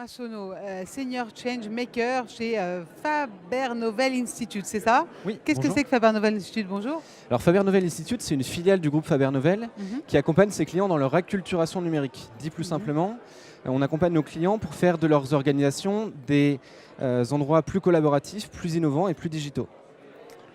Massonneau, Senior Change Maker chez Faber Novel Institute, c'est ça? Oui, Qu'est-ce que bonjour. c'est que Faber Novel Institute? Bonjour. Alors Faber Novel Institute, c'est une filiale du groupe Faber Novel Mhm. qui accompagne ses clients dans leur acculturation numérique. Dit plus simplement, on accompagne nos clients pour faire de leurs organisations des endroits plus collaboratifs, plus innovants et plus digitaux.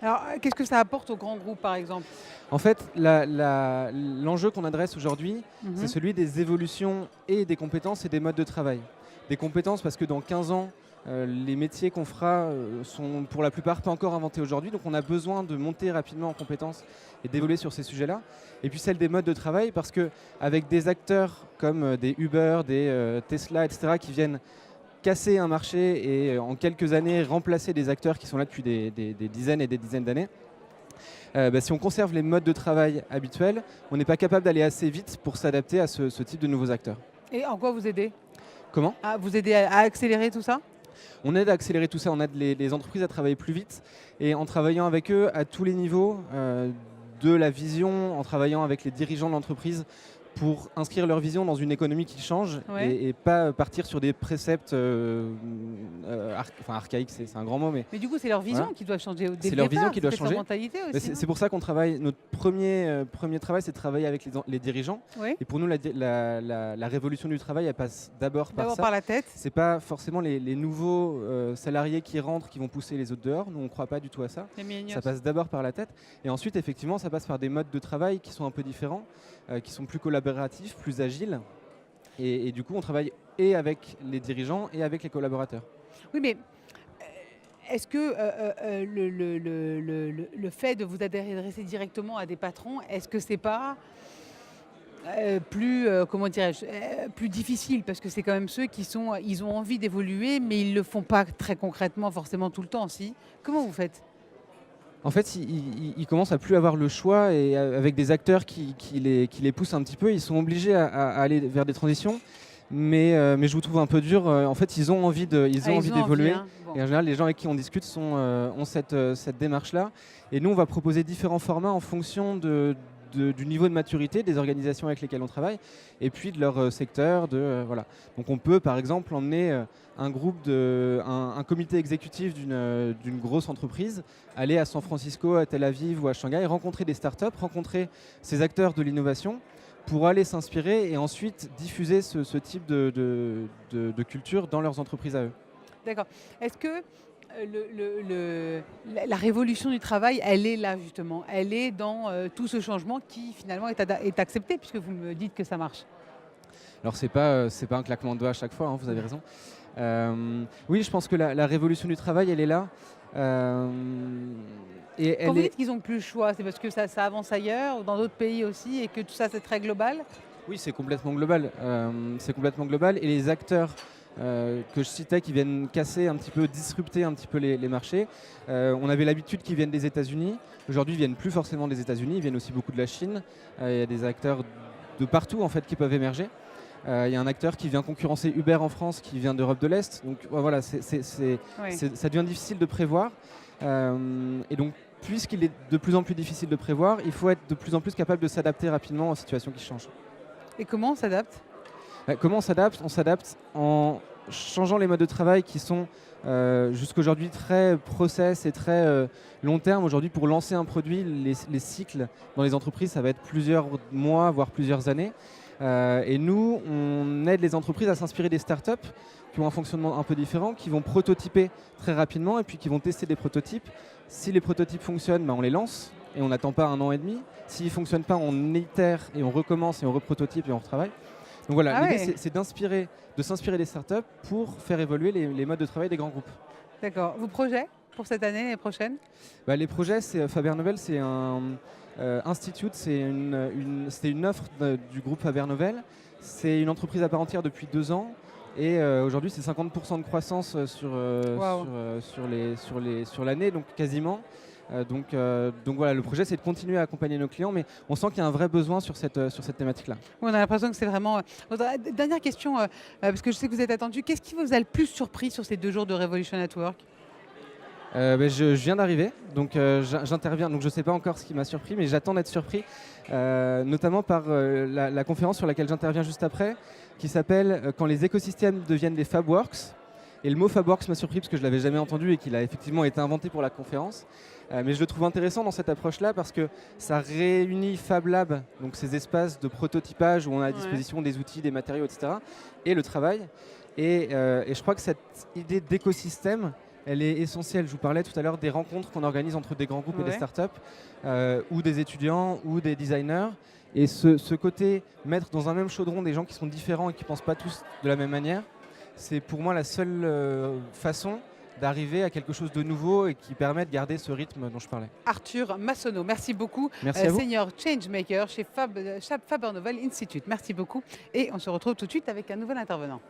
Alors, qu'est-ce que ça apporte aux grands groupes, par exemple? En fait, l'enjeu qu'on adresse aujourd'hui, c'est celui des évolutions et des compétences et des modes de travail. Des compétences parce que dans 15 ans, les métiers qu'on fera sont pour la plupart pas encore inventés aujourd'hui, donc on a besoin de monter rapidement en compétences et d'évoluer sur ces sujets-là. Et puis celle des modes de travail parce qu'avec des acteurs comme des Uber, des Tesla, etc., qui viennent casser un marché et en quelques années remplacer des acteurs qui sont là depuis des dizaines et des dizaines d'années, si on conserve les modes de travail habituels, on n'est pas capable d'aller assez vite pour s'adapter à ce type de nouveaux acteurs. Et en quoi vous aidez? Comment? Vous aidez à accélérer tout ça? On aide à accélérer tout ça, on aide les entreprises à travailler plus vite et en travaillant avec eux à tous les niveaux de la vision, en travaillant avec les dirigeants de l'entreprise pour inscrire leur vision dans une économie qui change et pas partir sur des préceptes archaïques, c'est un grand mot. Mais du coup, c'est leur vision voilà. qui doit changer. C'est leur vision qui doit changer. Leur mentalité aussi, c'est pour ça qu'on travaille, notre premier travail, c'est de travailler avec les dirigeants. Oui. Et pour nous, la révolution du travail, elle passe d'abord par ça. Par la tête. C'est pas forcément les nouveaux salariés qui rentrent qui vont pousser les autres dehors. Nous, on ne croit pas du tout à ça. Ça passe d'abord par la tête. Et ensuite, effectivement, ça passe par des modes de travail qui sont un peu différents, qui sont plus collaboratifs, plus agiles. Et du coup, on travaille et avec les dirigeants et avec les collaborateurs. Oui, mais est-ce que le fait de vous adresser directement à des patrons, est-ce que c'est pas plus, comment dirais-je, plus difficile? Parce que c'est quand même ceux ils ont envie d'évoluer, mais ils ne le font pas très concrètement forcément tout le temps, si. Comment vous faites? En fait, ils commencent à plus avoir le choix et avec des acteurs qui les poussent un petit peu, ils sont obligés à aller vers des transitions. Mais je vous trouve un peu dur. En fait, ils ont envie d'évoluer. Bon. Et en général, les gens avec qui on discute ont cette démarche-là. Et nous, on va proposer différents formats en fonction du niveau de maturité des organisations avec lesquelles on travaille et puis de leur secteur. Voilà. Donc on peut par exemple emmener un comité exécutif d'une grosse entreprise, aller à San Francisco, à Tel Aviv ou à Shanghai, rencontrer des startups, rencontrer ces acteurs de l'innovation pour aller s'inspirer et ensuite diffuser ce type de culture dans leurs entreprises à eux. D'accord. Est-ce que la révolution du travail, elle est là justement? Elle est dans tout ce changement qui finalement est accepté puisque vous me dites que ça marche. Alors c'est pas un claquement de doigts à chaque fois, hein, vous avez raison. Oui, je pense que la révolution du travail, elle est là. Quand vous dites qu'ils n'ont plus le choix, c'est parce que ça avance ailleurs, ou dans d'autres pays aussi, et que tout ça c'est très global? Oui, c'est complètement global. C'est complètement global. Et les acteurs que je citais qui viennent casser un petit peu, disrupter un petit peu les marchés, on avait l'habitude qu'ils viennent des États-Unis. Aujourd'hui, ils viennent plus forcément des États-Unis, ils viennent aussi beaucoup de la Chine. Il y a des acteurs de partout en fait qui peuvent émerger. Il y a un acteur qui vient concurrencer Uber en France, qui vient d'Europe de l'Est. Donc voilà, ça devient difficile de prévoir. Et donc, puisqu'il est de plus en plus difficile de prévoir, il faut être de plus en plus capable de s'adapter rapidement aux situations qui changent. Et comment on s'adapte? Comment on s'adapte? On s'adapte en changeant les modes de travail qui sont jusqu'aujourd'hui très process et très long terme. Aujourd'hui, pour lancer un produit, les cycles dans les entreprises, ça va être plusieurs mois, voire plusieurs années. Et nous, on aide les entreprises à s'inspirer des startups qui ont un fonctionnement un peu différent, qui vont prototyper très rapidement et puis qui vont tester des prototypes. Si les prototypes fonctionnent, on les lance et on n'attend pas 1 an et demi. S'ils ne fonctionnent pas, on itère et on recommence et on reprototype et on retravaille. Donc voilà, l'idée c'est de s'inspirer des startups pour faire évoluer les modes de travail des grands groupes. D'accord. Vos projets pour cette année et prochaine? Les projets, Faber Novel, c'est un institute, c'est une offre du groupe Faber Novel. C'est une entreprise à part entière depuis 2 ans. Et aujourd'hui, c'est 50% de croissance sur l'année, donc quasiment. Donc voilà, le projet, c'est de continuer à accompagner nos clients, mais on sent qu'il y a un vrai besoin sur cette thématique-là. On a l'impression que c'est vraiment... Dernière question, parce que je sais que vous êtes attendu. Qu'est-ce qui vous a le plus surpris sur ces 2 jours de Revolution at Work? Je viens d'arriver, donc j'interviens. Donc je ne sais pas encore ce qui m'a surpris, mais j'attends d'être surpris, notamment par la conférence sur laquelle j'interviens juste après, qui s'appelle « Quand les écosystèmes deviennent des Fabworks ». Et le mot Fabworks m'a surpris parce que je ne l'avais jamais entendu et qu'il a effectivement été inventé pour la conférence. Mais je le trouve intéressant dans cette approche-là parce que ça réunit Fab Lab, donc ces espaces de prototypage où on a à disposition des outils, des matériaux, etc., et le travail. Et je crois que cette idée d'écosystème, elle est essentielle. Je vous parlais tout à l'heure des rencontres qu'on organise entre des grands groupes et des startups, ou des étudiants, ou des designers. Et ce côté, mettre dans un même chaudron des gens qui sont différents et qui ne pensent pas tous de la même manière, c'est pour moi la seule façon d'arriver à quelque chose de nouveau et qui permet de garder ce rythme dont je parlais. Arthur Massonneau, merci beaucoup. Merci à vous. Senior Changemaker chez Faber Novel Institute. Merci beaucoup. Et on se retrouve tout de suite avec un nouvel intervenant.